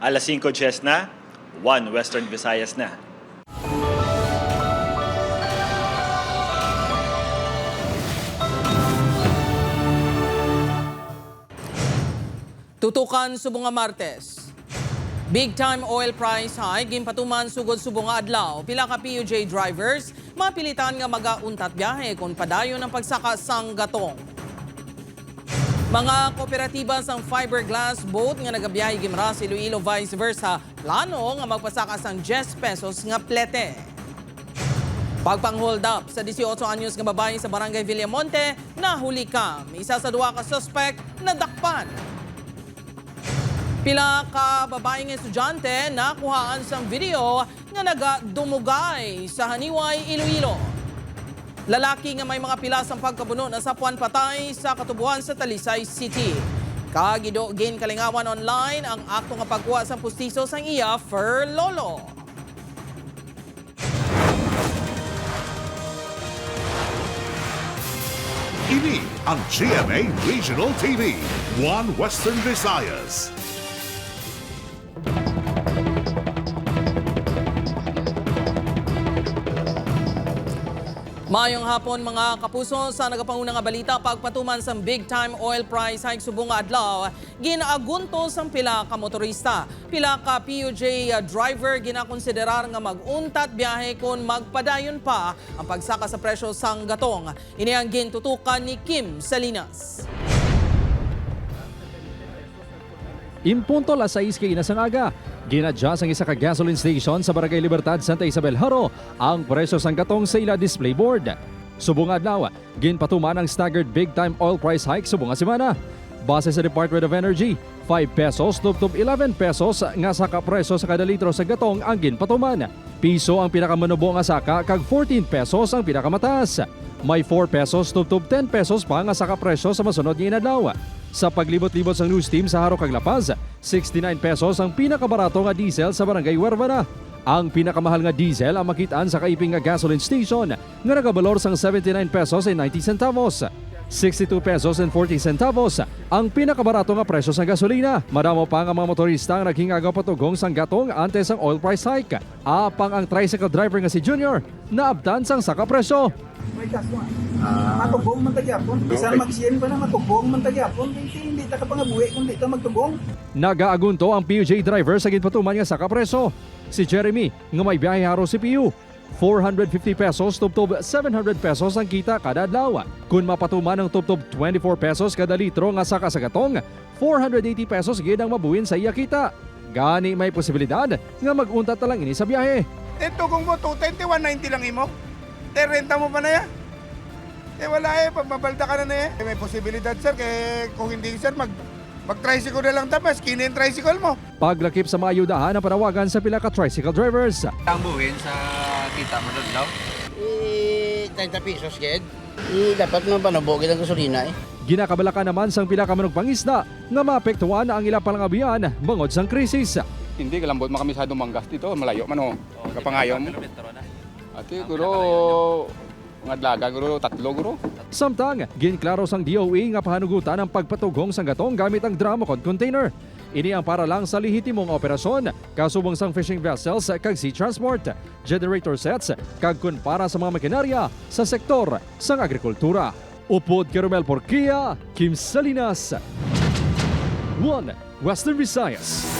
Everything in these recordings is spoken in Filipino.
Alas 5:10 na, 1 Western Visayas na. Tutukan subong nga Martes. Big time oil price hike ginpatuman sugod subong nga adlaw. Pila ka PUJ drivers mapilitan nga magauntat biyahe kung padayon ang pagsaka sang gatong. Mga kooperatiba sang fiberglass boat nga nagabiyahe gimra sa Iloilo vice versa plano nga magpasaka sang 10 pesos nga plete. Pagpang-hold up sa 18 anyos nga babae sa barangay Villamonte nahuli kam. Isa sa duwa ka suspect nadakpan. Pila ka babaeng estudyante nakuhaan sang video nga nagadumugay sa Haniway, Iloilo. Lalaki nga may mga pilas ang pagkabuno na sapuan patay sa katubuan sa Talisay City. Kagido gin kalingawan online ang akto nga pagkuha sa pustiso sang iya for lolo. Ini ang GMA Regional TV, 1 Western Visayas. Mayong hapon mga kapuso, sa nagapangunang nga balita pagpatuman sa big time oil price hike subong nga adlaw, ginaagunto sang pila ka motorista. Pila ka PUJ driver ginakonsiderar nga maguntat biyahe kung magpadayon pa ang pagsaka sa presyo sang gatong. Ini ang gintutukan ni Kim Salinas. Impunto alas 6 kainasang aga, ginadya ang isa ka gasoline station sa Barangay Libertad, Santa Isabel, Haro ang presyo sang gatong sa ila display board. Subong adlaw, ginpatuman ang staggered big time oil price hike subong nga semana. Base sa Department of Energy, 5 pesos tubtob 11 pesos nga saka presyo sa kada litro sa gatong ang ginpatuman. Piso ang pinakamanubo nga saka kag 14 pesos ang pinakamataas. May 4 pesos tubtob 10 pesos pa nga saka presyo sa masunod nga inadlaw. Sa paglibot-libot sang news team sa Haro kag La Paz, 69 pesos ang pinakabarato nga diesel sa Barangay Huervana. Ang pinakamahal nga diesel ang makitaan sa kaiping nga gasoline station nga nagabalor sang 79 pesos and 90 centavos. 62 pesos and 40 centavos ang pinakabarato nga presyo sa gasolina. Madamo pa nga mga motorista ang naghingagaw patugong sang gatong antes ang oil price hike. Apang ang tricycle driver nga si Junior naabtan sang saka presyo. May kaso matubong man tagyapon. Bisan mag-sien pa na matubong man tagyapon. Hindi ta ka pangabuhi kung di ka magtubong. Nagaagunto ang PUJ driver sa ginpatuman nga saka presyo. Si Jeremy nga may biyahe haro si PU. 450 pesos tubtob 700 pesos ang kita kada adlaw. Kung mapatuman ang tubtob 24 pesos kada litro nga saka sa gatong, 480 pesos gid ang mabuhin sa iya kita. Gani may posibilidad nga mag-untat na lang ini sa biyahe. Ito kung mo 220, 190 lang imo. Renta mo pa na yan. Wala pagbabalda ka na eh. May posibilidad sir, kung hindi sir, mag-tricycle na lang tapas, kinin tricycle mo. Paglakip sa maayudahan ang panawagan sa pila ka tricycle drivers. Ang buhin sa kita mo doon daw? 30 pesos, kid. Dapat mo panubogin ang gasolina eh. Ginakabalakan naman sang pila ka manong pangisda nga maapektuhan ang ila palangabian bangod sang krisis. Hindi, kalambot makamisadong manggas dito. Malayo man o. Kapangayon mo. Ati, guro, mga dlaga, guro, 3 guro. Samtang, ginklaro sang DOE nga pahanugutan ang pagpatugong sang gatong gamit ang Dramocod container. Ini ang para lang sa lehitimong operasyon, kasubong sang fishing vessels kag sea transport, generator sets, kag kun para sa mga makinarya sa sektor sang agrikultura. Upod Carmel Porquia, Kim Salinas, 1 Western Visayas.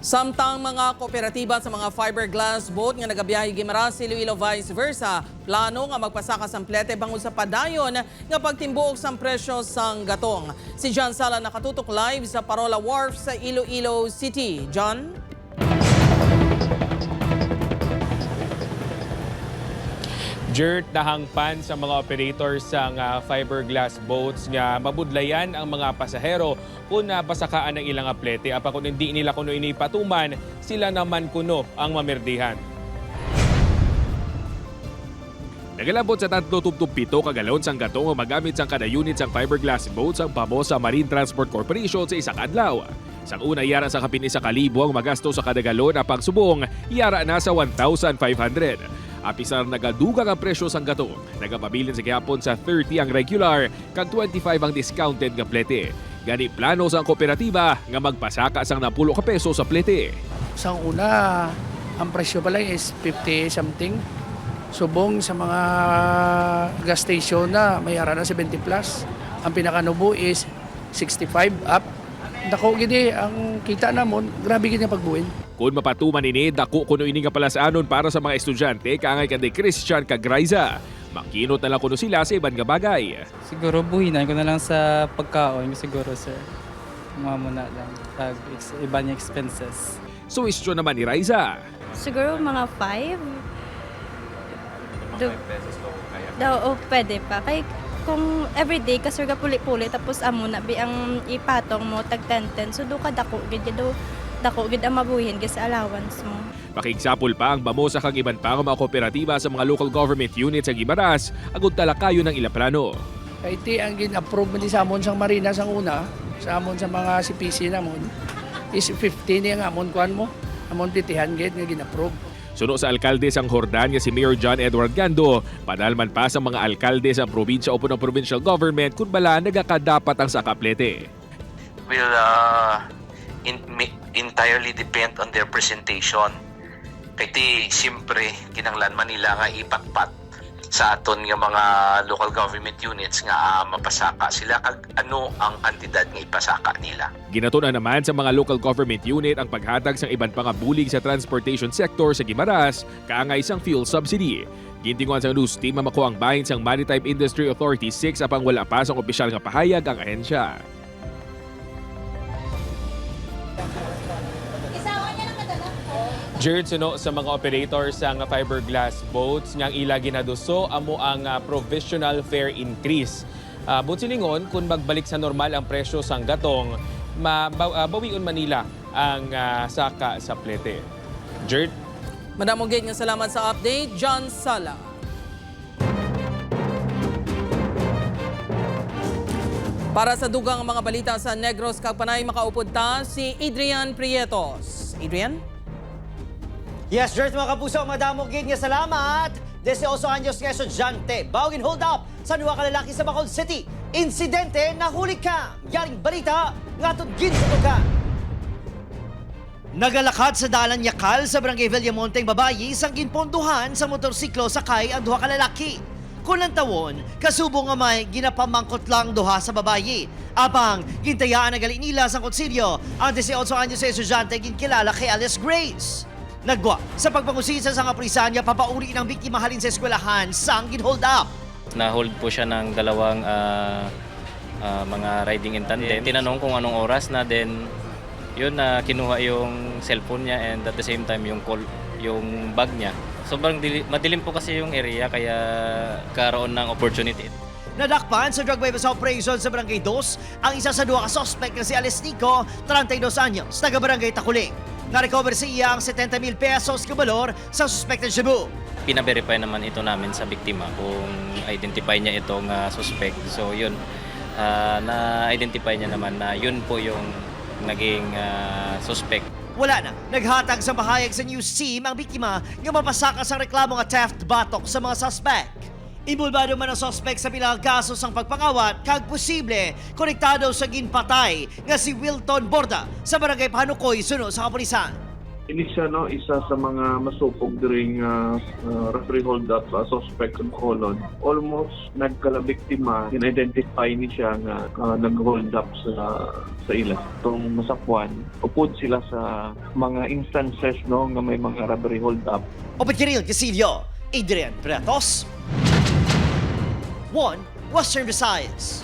Samtang mga kooperatiba sa mga fiberglass boat nga nagabiyahe gimara sa Iloilo vice versa, plano nga magpasaka sang plete bangod sa padayon nga pagtimbuok sang presyo sang gatong. Si John Sala nakatutok live sa Parola Wharf sa Iloilo City. John? Dirt na hangpan sa mga operators sa fiberglass boats nga mabudlayan ang mga pasahero kung napasakaan ng ilang aplete. Apa kung hindi nila kuno inipatuman, sila naman kuno ang mamerdihan. Nagalabot sa 3.7 kagalon sang gatong magamit sang kada unit sang fiberglass boats ang pamos sa Marine Transport Corporation sa isang adlaw. Sang una yara sa kapin 1,000 ang magasto sa kada galon apang subong yara na sa 1,500. Apisar nagadugang ang presyo sang gatong. Nagapabilin sa gihapon sa 30 ang regular kag 25 ang discounted nga plete. Gani plano sa kooperatiba nga magpasaka sang 10 ka peso sa plete. Sa una, ang presyo pala is 50 something. Subong sa mga gas station na may ara na 70 plus. Ang pinakanubo is 65 up. Dako gini ang kita namon, grabe gini pagbuin. Kung mapatuman ini, dako kuno ini nga palasanon para sa mga estudyante kaangay kay Christian Cagraiza. Makinot na lang kuno sila sa iban nga bagay. Siguro buhinan ko na lang sa pagkaon, siguro sir. Mga muna lang, iba niya expenses. So istyo naman ni Raiza. Siguro mga 5. Pwede pa. Kaya kung everyday kasur ka puli-puli tapos amo na bi ang ipatong mo tag 10-10 so do ka dako gid ang mabuhin sa allowance mo. Pakigsapol pa ang bamo sa kang iban pa nga mga kooperatiba sa mga local government units sa Guimaras agud talakayo ng ila plano. Kaya iti ang gin-approve mo sa amon sang Marina sang una, sa amon sa mga CPC namon is 15 niya nga amon kuan mo. Amon titihan gid nga gin-approve. Suno sa alkalde sang Hordan nga si Mayor John Edward Gando, padalman pa sa mga alkalde sa probinsya o ng provincial government kung bala nagakadapat ang sakaplete. Will entirely depend on their presentation. Kaya siyempre, kinanglan Manila nga ipatpat sa aton nga mga local government units nga mapasaka sila kag ano ang antidad nga ipasaka nila. Ginatuna naman sa mga local government unit ang paghatag sang iban pa nga bulig sa transportation sector sa Guimaras kaangay sang fuel subsidy. Gintinguan sa news team nga makuha ang bahin sang Maritime Industry Authority 6 apang wala pa sang opisyal nga pahayag ang ahensya. Jared, suno sa mga operators sa fiberglass boats nga ila ginaduso amo ang provisional fare increase. Butsilingon kung magbalik sa normal ang presyo sang gatong, bawion Manila ang saka sa plete. Jared? Madamong gate nga salamat sa update, John Sala. Para sa dugang mga balita sa Negros Kagpanay, makaupod ta si Adrian Prietos. Adrian? Yes, Jert, mga kapuso, madamong gid nga salamat. 18 anyos nga estudyante, bawgin hold up sa duwa ka lalaki sa Bacolod City. Insidente na huli ka. Yaring balita nga tudgin sa tuka. Nagalakad sa dalan Yakal sa Barangay Villamonte ang babayi sang ginponduhan sa motorsiklo sakay ang duha ka lalaki. Kunang tawon, kasubo nga may ginapamangkot lang duha sa babayi. Apang gintayaan na gali nila sa konsilyo ang 18 anyos sa estudyante ginkilala kay Alice Grace. Nagwa sa pagpangusisa sa mga pulisan niya papauri ng biktima halin sa eskwelahan sang ginhold up. Na-hold po siya ng dalawang mga riding in tandem. Tinanong kung anong oras na, then yun na kinuha yung cellphone niya and at the same time yung bag niya. Sobrang madilim po kasi yung area kaya karoon ng opportunity. Nadakpan sa drug bypass operation sa Barangay 2 ang isa sa dua ka suspect na si Alice Nico, 32 anyos, taga Barangay Takuling. Na-recover sa iya ang 70,000 pesos kabalor sa suspected Cebu. Pina-verify naman ito namin sa biktima kung identify niya itong suspect. So yun, na-identify niya naman na yun po yung naging suspect. Wala na, naghatag sa mahayag sa news team ang biktima nga mapasaka sa reklamo nga theft batok sa mga suspect. Involvado man ang suspect sa pilang kaso sang pagpangawat kag posible konektado sa ginpatay nga si Wilton Borda sa Barangay Panukoy suno sa kapulisan. Ini siya isa sa mga masupog during referee hold up suspect ng Colon. Almost nagkalabiktima, in-identify ni siya nga nag-hold up sa ila. Itong masakwan, upod sila sa mga instances nga may mga robbery hold up. Opet Kiril Casillo, Adrian Prietos, 1 Western Visayas.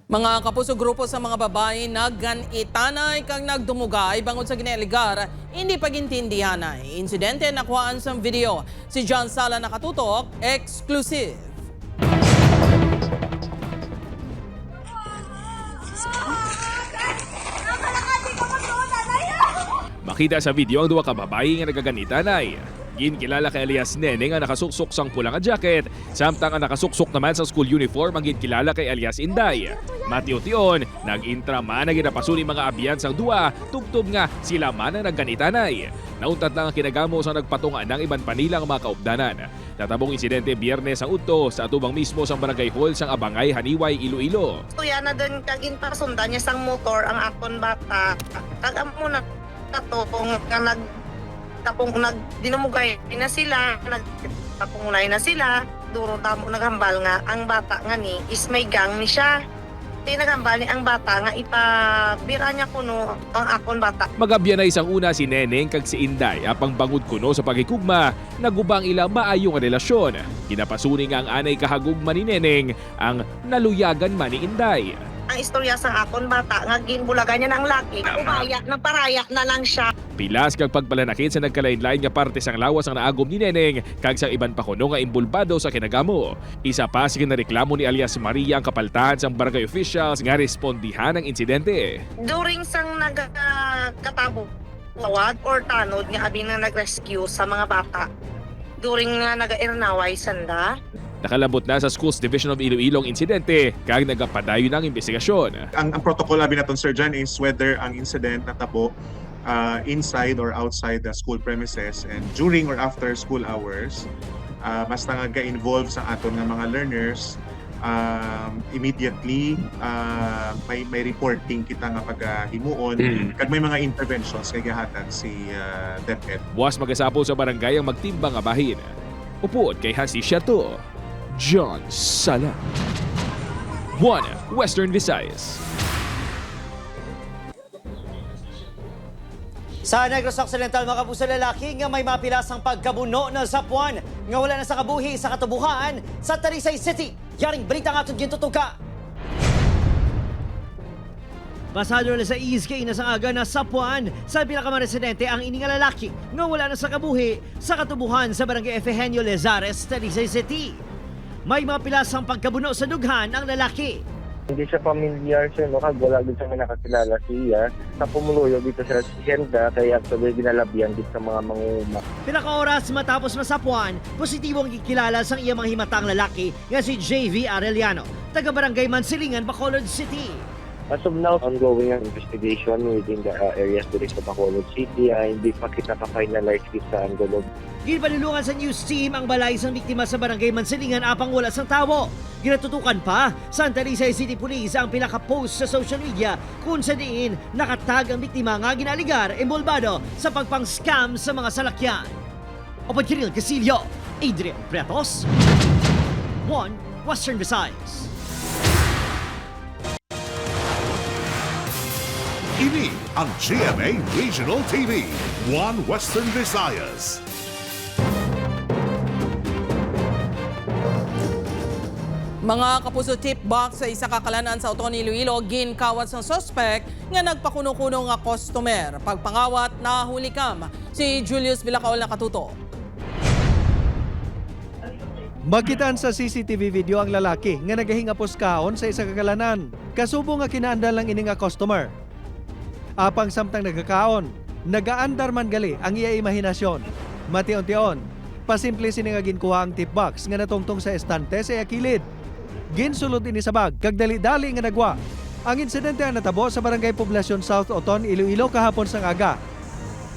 Mga kapuso, grupo sa mga babae nagganitanay kang nagdumugay bangod sa gineligar, hindi pagintindihanay. Insidente nakuhaan sa video. Si John Sala nakatutok, exclusive. Makita sa video ang duwa ka babae nga nagaganitanay. Ginkilala kay alias Nene nga nakasuksok sang pula nga jacket, samtang ang nakasuksok naman sa school uniform ang ginkilala kay alias Inday. Matiyo-tion, nag-intra man na ginapasuni mga abyan sang duwa, tugtog nga sila man ang nagganitanay. Nauntat lang ang kinagamo sa nagpatungan ng iban pa nilang mga kaupdanan. Natabong insidente Biyernes ang udto sa atubang mismo sa barangay hall sang Abangay, Haniway, Iloilo. Kuya na doon kagin pasundan niya sang motor ang akon bata. Kagam mo na katong nga dinumugay na sila, nagtapungunay na sila. Duro tamo naghambal nga ang bata nga ni is may gang ni siya. Naghambal ni ang bata nga ipabira niya kuno ang akon bata. Magabyan na isang una si Neneng kag si Inday apang bangod kuno sa pagikugma, nagubang ila maayo nga relasyon. Kinapasuni nga ang anay kahagugma ni Neneng ang naluyagan man ni Inday. Ang istorya sa akon bata nga ginbulagan niya ng laki. Ubaya, nagparaya na lang siya. Pilas kag pagpalanakit sa nagkalain-lain nga parte sang lawas ang naagom ni Neneng kag sang iban pa kuno nga imbulbado sa kinagamo. Isa pa sa kinareklamo ni alias Maria ang kapaltahan sang barangay officials nga respondihan ang insidente. During sang nagkatabo, tawad or tanod nga abi na nag-rescue sa mga bata. During nga nag-irnaway sanda. Nakalabot na sa Schools Division of Iloilo ang insidente kag nagapadayon ng investigasyon. Ang protocol abi naton Sir John is whether ang incident natabo inside or outside the school premises and during or after school hours. Basta nga ga-involve sa aton nga mga learners, immediately may reporting kita nga paghimuon kag may mga interventions kay gihatag si DepEd. Buwas magasapol sa barangay ang magtimbang nga bahin. Upod kay Hasi Shato, John Sala. 1 Western Visayas. Sa Negros Occidental, mga kapuso lalaki nga may mapilasang pagkabuno na sapuan nga wala na sa kabuhi sa katubuhan sa Talisay City. Yaring balita nga itong gintutuka. Pasado na sa ESK na sa aga na sapuan sa pinakamang residente ang ining lalaki nga wala na sa kabuhi sa katubuhan sa barangay Efegenio Lezares, Talisay City. May mapilasang pagkabuno sa dughan ang lalaki. Hindi siya familiar siya, no? Kag wala din siya may nakakilala siya. Sa pumuluyo dito sa Hacienda, kaya actually ginalabihan dito sa mga manguma. Pinaka-oras matapos masapuan, positibong ikilala sa iyang mga himatang lalaki nga si JV Arellano, taga-barangay Mansilingan, Bacolod City. As of now, ongoing ang investigation within the areas dito sa Bacolod City. Hindi pa kita pa-finalize sa Angulo. Ginpanulungan sa news team ang balay sang biktima sa barangay Mansilingan apang wala sang tawo. Ginatutukan pa sa Talisay City Police ang pinaka-post sa social media kung sa diin nakatag ang biktima nga ginaligar embolbado sa pagpang-scam sa mga salakyan. Opad Kiril Casillo, Adrian Pretos, 1 Western Visayas. Ini ang GMA Regional TV, 1 Western Visayas. Mga kapuso, tip box sa isa kakalanan sa Oton, Iloilo, ginkawat sa suspect nga nagpakuno-kuno nga customer. Pagpangawat, nahuli kam si Julius Villacaol na katuto. Makitaan sa CCTV video ang lalaki nga nagahinga poskaon sa isa kakalanan. Kasubo nga kinaandal lang ini nga customer. Apang samtang nagkakaon, nagaandar man gali ang iya imahinasyon. Mation-tion, pasimple sini nga ginkuha ang tip box nga natungtong sa estante sa iya kilid. Ginsulod ini sa bag, kag dali-dali nga nagwa. Ang insidente ang natabo sa Barangay Poblacion South, Oton, Iloilo kahapon sang aga.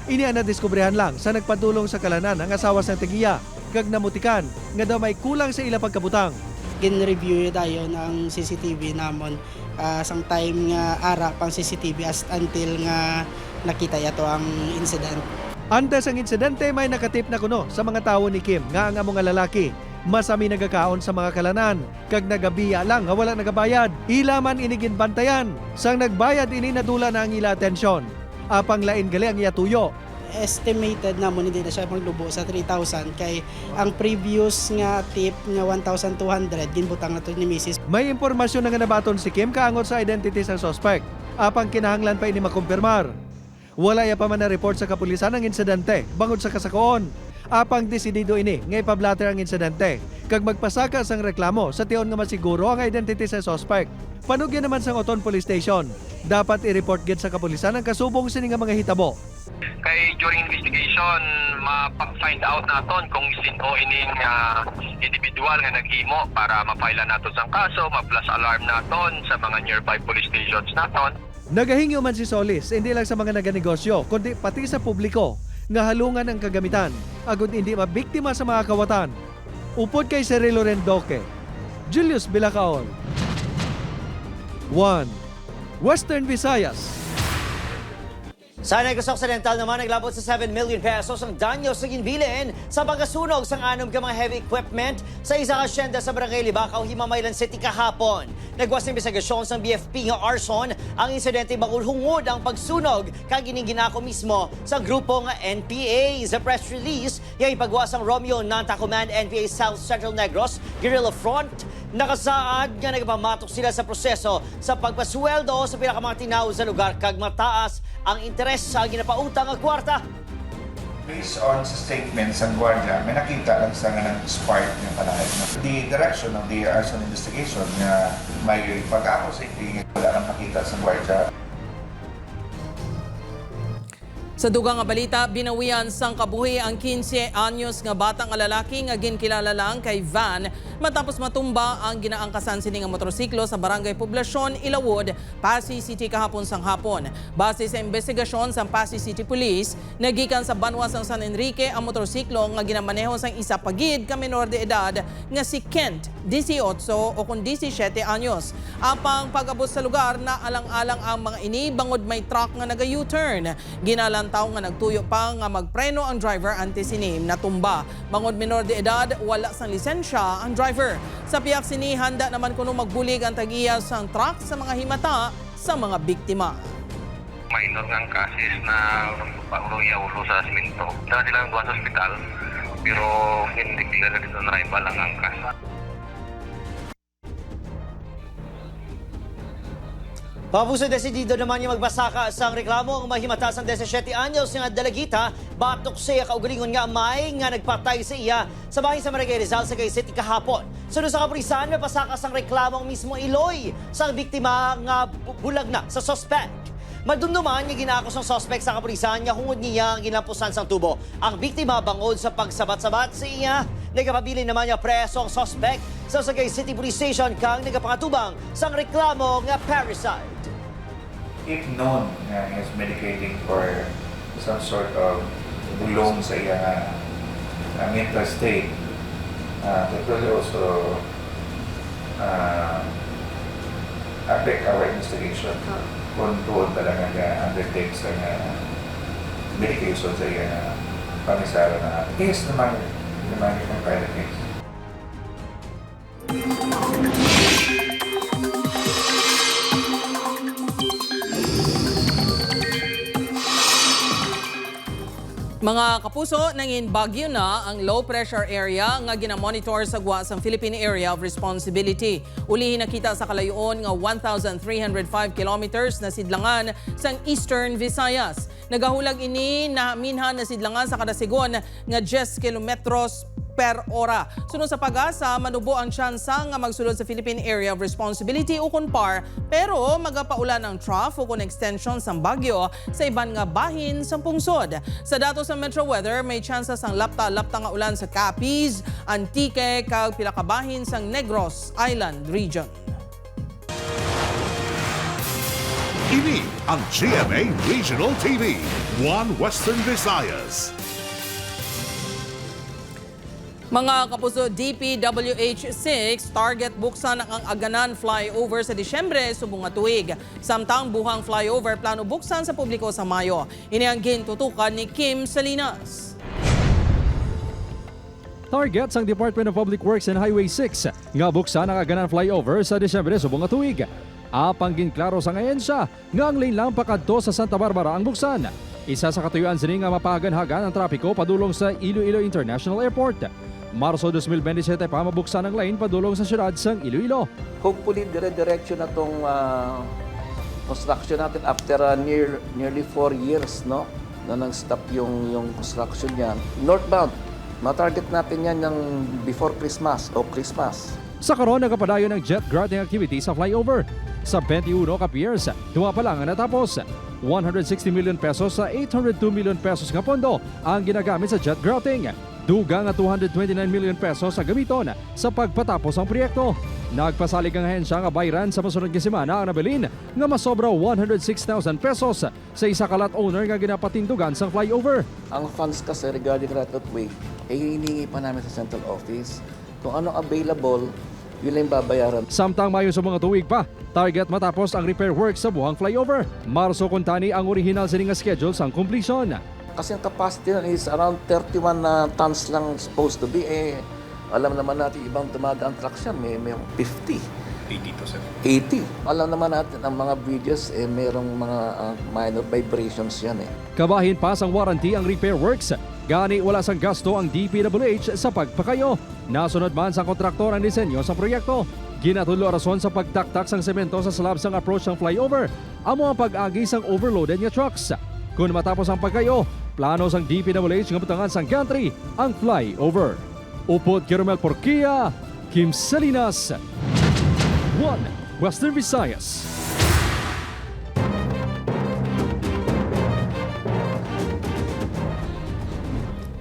Ini ang nadiskubrihan lang sa nagpadulong sa kalanan ang asawa sa Tegiya, kag namutikan nga daw may kulang sa ila pagkabutang. Gin-review tayo ng CCTV namon sang time nga ara pang CCTV as until nga nakita yato ang incident. Antes ang insidente may nakatip na kuno sa mga tawo ni Kim nga ang among lalaki. Masami nagakaon sa mga kalanan, kag nagabiya lang nga wala nagabayad. Ilaman inigin bantayan, sang nagbayad ini nadula na ang ila atensyon. Apang lain gali ang iya tuyo. Estimated namon hindi na siya maglubo sa 3,000 kay ang previous nga tip nga 1,200 ginbutang na to ni Mrs. May impormasyon na nga nabaton si Kim kaangot sa identity sa suspect. Apang kinahanglan pa ini makumpirmar. Wala ya pa man na report sa kapulisan ang insidente bangod sa kasakoon. Apang desidido ini nga ipablatter ang insidente kag magpasaka sang reklamo sa tiyon nga masiguro ang identity sa suspect. Panugyan naman sang Oton Police Station, dapat i-report gid sa kapulisan ang kasubong sini nga mga hitabo. Kay during investigation, mapa-find out naton kung sino ining individual nga naghimo para ma-file naton sang kaso, ma-plus alarm naton sa mga nearby police stations naton. Nagahingyo man si Solis, hindi lang sa mga naganegosyo, kundi pati sa publiko nga halungan ang kagamitan, agud hindi mabiktima sa mga kawatan. Upod kay Cirilo Rendoque, Julius Bilacaon. 1. Western Visayas. Sa Negros Occidental naman, naglabot sa 7 million pesos ang danyos na ginbilin sa pagkasunog sang anom ka mga heavy equipment sa isang asyenda sa Barangay Libacao, Himamaylan City kahapon. Nagwas ng investigasyon sang BFP nga arson ang insidente bakul hungod ang pagsunog kag gininginako mismo sa grupo nga NPA. Sa press release, yung ipagwas ang Romeo Nanta Command NPA South Central Negros Guerrilla Front. Nakasaad nga nagpamatok sila sa proseso sa pagpasweldo sa pinakamang tinaw sa lugar kag mataas ang interes sa ginapautang ang kwarta. Based on sa statements ng Guardia, may nakita lang sa nga ng spark ng palahit. The direction of the arson investigation na may pag-ako sa wala nang makita sa Guardia. Sa dugang nga balita, binawian sang kabuhi ang 15 anyos nga batang lalaki nga ginkilala lang kay Van matapos matumba ang ginaangkasan sini nga motorsiklo sa Barangay Poblasyon, Ilawod, Pasay City kahapon sang hapon. Base sa investigasyon sa Pasay City Police, nagikan sa banwa sang San Enrique ang motorsiklo nga ginamaneho sang isa pagid ka menor de edad nga si Kent, 18 o kung 17 anyos. Apang pag-abot sa lugar na alang-alang ang mga ini bangod may truck nga naga-U-turn. Ginalantaw nga nagtuyo pa nga magpreno ang driver ante sinim na tumba. Bangod menor de edad, wala sang lisensya ang driver. Sa piyak sini, handa naman kuno magbulig ang tagiya sang truck sa mga himata sa mga biktima. Minor nga ang kasis na ulo sa simento. Dala sila ang buwan sa ospital, pero hindi na dito na iba lang ang kas. Pabuso desidido naman yung magbasaka sa reklamo ang mahimata sang 17 anyos nga dalagita batok siya kaugalingon nga may nga nagpatay sa iya sa bahay sa Barangay Rizal sa Cagayan City kahapon. Sunod sa kapulisan, mapasaka sang reklamo ang mismo Iloy sang biktima nga bulag na sa suspect. Madumduman yung ginakos ng suspect sa kapulisan nga hungod niya ang ginampusan sang tubo. Ang biktima bangod sa pagsabat-sabat sa iya, nagapabilin naman niya preso ang suspect sa Cagayan City Police Station kang nagapangatubang sang reklamo nga parricide. If known na is medicating for some sort of bulong sa iyang mental state, that will also affect our investigation kung doon talaga undertake sa medication sa iyang pamisara na case naman yung private case. Mga kapuso, nangin Baguio na ang low pressure area nga ginamonitor sa GWA sang Philippine Area of Responsibility. Ulihin nakita sa kalayuon nga 1,305 kilometers na sidlangan sang Eastern Visayas. Nagahulag ini na minhan na sidlangan sa kada segon nga 10 kilometros per ora. Sunod sa pag-asa, manubo ang tsansa nga magsulod sa Philippine Area of Responsibility o KUNPAR, pero magapaulan ang trough o kung extension sa Baguio sa iban nga bahin sa pungsod. Sa datos sa Metro Weather, may tsansa sang lapta-lapta nga ulan sa Capiz, Antique, kag pila ka bahin sang Negros Island Region. Ini ang GMA Regional TV, One Western Visayas. Mga kapuso, DPWH-6 target buksan ang Aganan flyover sa Disyembre subong nga tuig. Samtang buhang flyover plano buksan sa publiko sa Mayo. Ini ang gintutukan ni Kim Salinas. Target sang Department of Public Works and Highway 6 nga buksan ang Aganan flyover sa Disyembre subong nga tuig. Apang ginklaro sa ahensya nga ang lane lang pakadto sa Santa Barbara ang buksan. Isa sa katuyuan sini nga mapahagan-hagan ang trapiko padulong sa Iloilo International Airport. Marso 2027 pa mabuksan ang lane padulong sa siyudad sang Iloilo. Hopefully dire-diretso na tong construction natin after nearly 4 years, no? Na nang-stop yung construction niyan. Northbound, ma-target natin yan ng before Christmas o Christmas. Sa karon nagapadayon ng jet grouting activity sa flyover. Sa 21 ka piers, duwa pa lang ang natapos. 160 million pesos sa 802 million pesos nga pondo ang ginagamit sa jet grouting. Duga nga 229 million pesos sa gamiton sa pagpatapos ang proyekto. Nagpasalig ang ahensya nga bayran sa masunod nga semana ang nabilin nga masobra 106,000 pesos sa isa kalat owner nga ginapatindugan sang flyover. Ang funds kasi regarding right of way, hiningi pa namin sa central office. Kung anong available, yun lang yung babayaran. Samtang mayon sa mga tuwig pa, target matapos ang repair work sa buhang flyover. Marso kuntani ang original sininga schedule sang completion. Kasi ang capacity nun is around 31 tons lang supposed to be. Alam naman natin ibang dumadaan trucks yan, may 50. 80. Alam naman natin ang mga videos, merong mga minor vibrations yan Kabahin pa sang warranty ang repair works. Gani wala sang gasto ang DPWH sa pagpakayo. Nasunod man sang kontraktor ang disenyo sa proyekto. Ginatulo rason sa pagtaktak sang semento sa slab sang approach ng flyover. Amo ang pag-agi sang overloaded nga trucks. Kung matapos ang pagkayo, plano sang DPWH nga butangan sang gantry ang flyover. Upod Kiromel Porquia, Kim Salinas, 1 Western Visayas.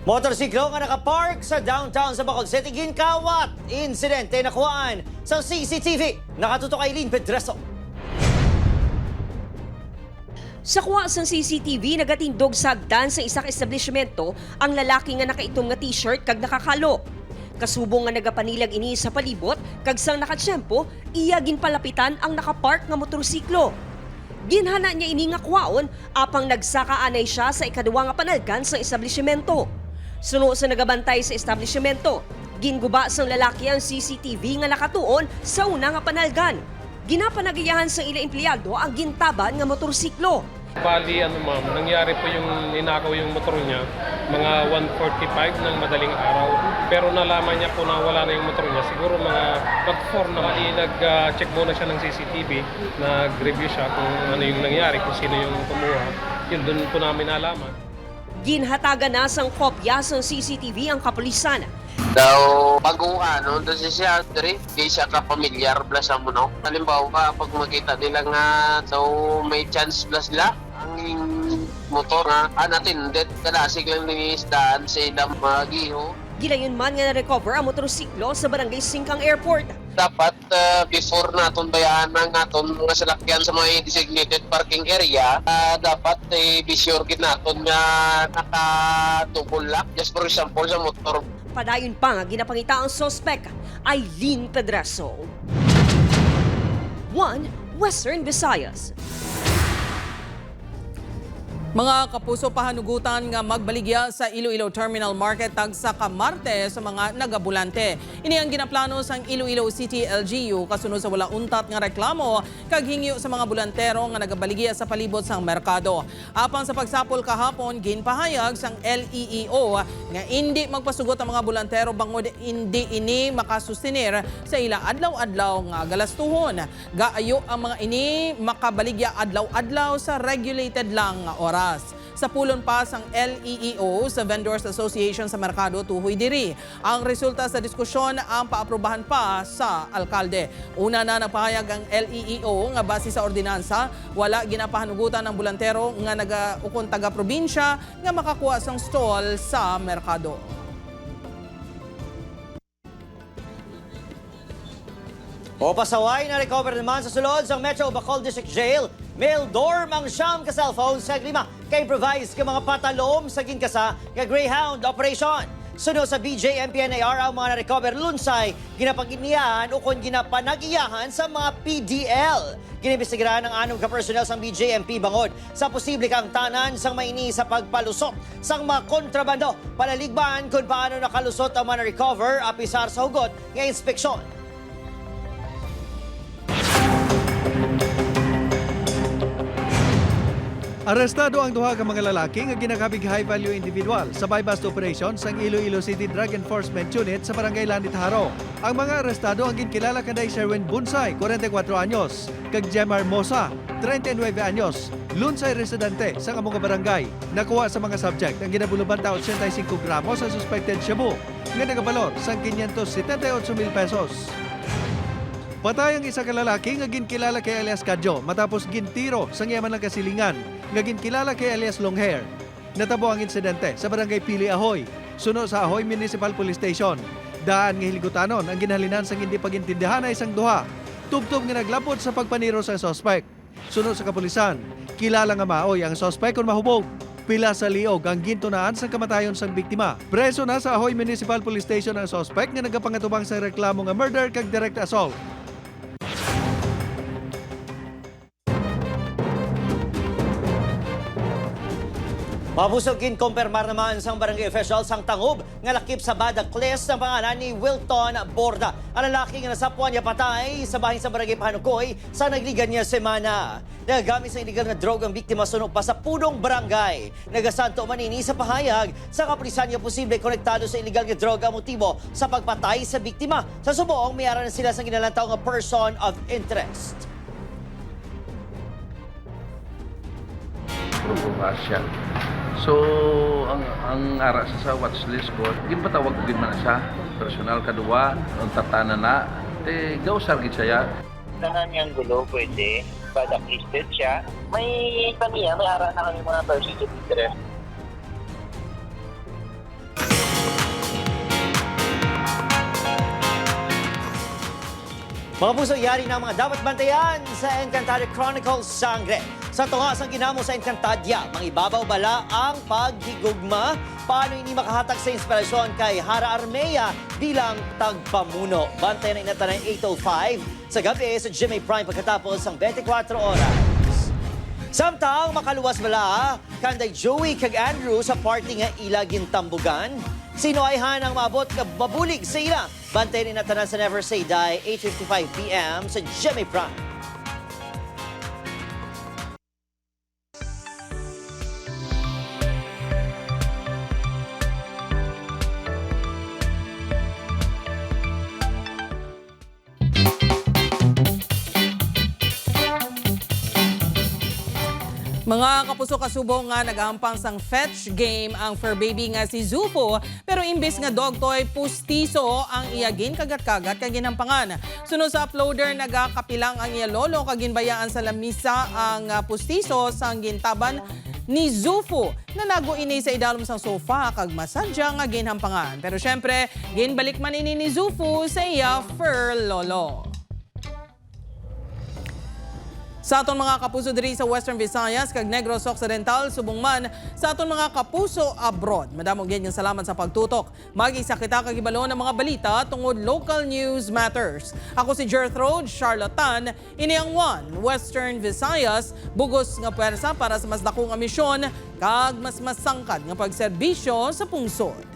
Motorsiklo nga nakapark sa downtown sa Bacolod City, ginkawat. Insidente nakuhaan sa CCTV. Nakatutok kay Lynn Pedreso. Sa kuha sa CCTV, nagatindog sa hagdan sa isang establishmento ang lalaki nga nakaitom nga t-shirt kag nakakalo. Kasubong nga nagapanilag ini sa palibot, kag sang nakatsyempo, iya ginpalapitan ang nakapark nga motorsiklo. Ginhana niya ini nga kwaon, apang nagsakaanay siya sa ikaduwa nga panalgan sa establishmento. Suno sa nagabantay sa establishmento, ginguba sang lalaki ang CCTV nga nakatuon sa una nga panalgan. Ginapanagayahan sa ila empleyado ang gintaban nga motorsiklo. Bali, ma'am, nangyari po yung ninakaw yung motor niya, mga 1:45 ng madaling araw. Pero nalaman niya po na wala na yung motor niya. Siguro mga pag-4 na nag-check muna siya ng CCTV, nag-review siya kung ano yung nangyari, kung sino yung kumuha. Yun, doon po namin nalaman. Ginhatagan na sang kopya sa CCTV ang kapulisan. Daw baguhan, no? Doon siya, di siya ka-familiar plus mo, no? Halimbawa, pag makita nila nga daw may chance plus nila, ang motor nga, natin, kalasig lang isdaan sa ilang mga giho. Gilayon man nga na-recover ang motorsiklo sa Barangay Singkang Airport. Dapat before naton bayaan ng aton mga salakyan sa mga designated parking area, dapat be sure gid naton nga naka-double lock. Just for example, sa motor. Padayon pa nga ginapangita ang sospek, Aileen Pedreso. 1 Western Visayas. Mga kapuso, pahanugutan nga magbaligya sa Iloilo Terminal Market tagsa ka Martes sa mga nagabulante. Ini ang ginaplano sang Iloilo City LGU kasunod sa wala untat nga reklamo kag hingyo sa mga bulantero nga nagabaligya sa palibot sang merkado. Apan sa pagsapol kahapon, ginpahayag sang LEEO nga hindi magpasugot ang mga bulantero bangod hindi ini makasustenir sa ila adlaw-adlaw nga galastuhon. Gaayo ang mga ini makabaligya adlaw-adlaw sa regulated lang nga oras. Sa pulon pa sang LEEO sa Vendors Association sa Merkado tuhoy diri. Ang resulta sa diskusyon ang paaprubahan pa sa alkalde. Una na nagpahayag ang LEEO nga base sa ordinansa, wala ginapahanugutan ng bulantero nga nagaukon taga-probinsya nga makakuha sang stall sa merkado. O pasaway na recover naman sa sulod sa Metro Bacolod District Jail. Mail dorm ang siyam ka cellphone sa lima kay improvise ka mga patalom sa ginkasa ka Greyhound operation. Suno sa BJ-MPNAR ang mga na-recover lunsay, ginapag-iniyahan o kung ginapanag-iyahan sa mga PDL. Ginibisigaran ng anong ka-personnel sa BJ-MP Bangod sa posible kang tanan sang maini sa pagpalusot sang mga kontrabando. Palaligban kung paano nakalusot ang mga na-recover apisar sa hugot ng inspeksyon. Arestado ang duha ka mga lalaki nga ginakabig high-value individual sa buy-bust operation sang Iloilo City Drug Enforcement Unit sa Barangay Landit Haro. Ang mga arestado ang ginkilala kanday Sherwin Bunsay, 44 anyos, kag Jemar Mosa, 39 anyos, lunsay residente sa among barangay. Nakuha sa mga subject ang ginabuluban ta 85 gramos sa suspected shabu nga nagabalor sang 578,000 pesos. Patay ang isa ka lalaki nga ginkilala kay alias Kadjo matapos gintiro sa yaman ng kasilingan nga ginkilala kay alias Longhair. Natabo ang insidente sa barangay Pili Ahoy, suno sa Ahoy Municipal Police Station. Daan nga hiligutanon ang ginhalinan sang hindi pagintindihan na isang duha. Tubtob nga naglapod sa pagpaniro sa sospek. Suno sa kapulisan, kilala nga maoy ang sospek kung mahubog. Pila sa liog ang gintunaan sa kamatayon sang biktima. Preso na sa Ahoy Municipal Police Station ang suspect nga nagapangatubang sa reklamo nga murder kag direct assault. Mabusog kinkompirmar naman sang barangay official sang Tangob nga lakip sa Badak List ng pangalan ni Wilton Borda. Ang lalaki nga nasapuan niya patay sa bahin sa barangay Panukoy sa nagligan niya semana. Nagagamit sa iligal nga drug ang biktima sunog pa sa punong barangay. Nagasanto manini sa pahayag sa kapulisan niya posible konektado sa iligal nga drug ang motibo sa pagpatay sa biktima. Sa suboong mayara na sila sa ginalantaw nga person of interest. Siya. So, ang ara sa watchlist ko, ginpatawag ko man siya. Personal kadua, ang tatana na, gawsar gid siya. Tanan niyang gulo, pwede. Badak listed siya. May kami ara na kami mga person of interest. Mga puso, yari na mga dapat bantayan sa Encantado Chronicles Sangre. Sa tungas ang ginamo sa Encantadia, mangibabaw bala ang paghigugma. Paano ini makahatag sa inspirasyon kay Hara Armea bilang tagpamuno. Bantay na inatan ng 8:05 sa gabi sa GMA Prime pagkatapos ang 24 oras. Samtang makaluwas bala, kanday Joey kag Andrew sa party nga ila gintambugan. Sino ay hanang maabot nga babulig sa ila? Bantay rin natanan sa Never Say Die, 8:55 p.m. sa GMA Prime. Mga kapuso kasubong nga nagahampang sang fetch game ang fur baby nga si Zufo, pero imbes nga dog toy pustiso ang iyagin kagat-kagat kag ginampangan. Sunod sa uploader nagakapilang ang iya lolo kag ginbayaan sa lamisa ang pustiso sang gintaban ni Zufo na naguinay sa idalom sang sofa kag masadya nga ginhampangan. Pero syempre, ginbalik man ini ni Zufo sa iya fur lolo. Sa aton mga kapuso diri sa Western Visayas kag Negros Occidental subong man sa aton mga kapuso abroad. Madamong ganyang salamat sa pagtutok. Mag-isa kita kag ibalo ng mga balita tungod local news matters. Ako si Gertrude Charlatan, ini ang One Western Visayas, bugos nga puwersa para sa mas dakong misyon kag mas masangkad nga pagserbisyo sa pungsod.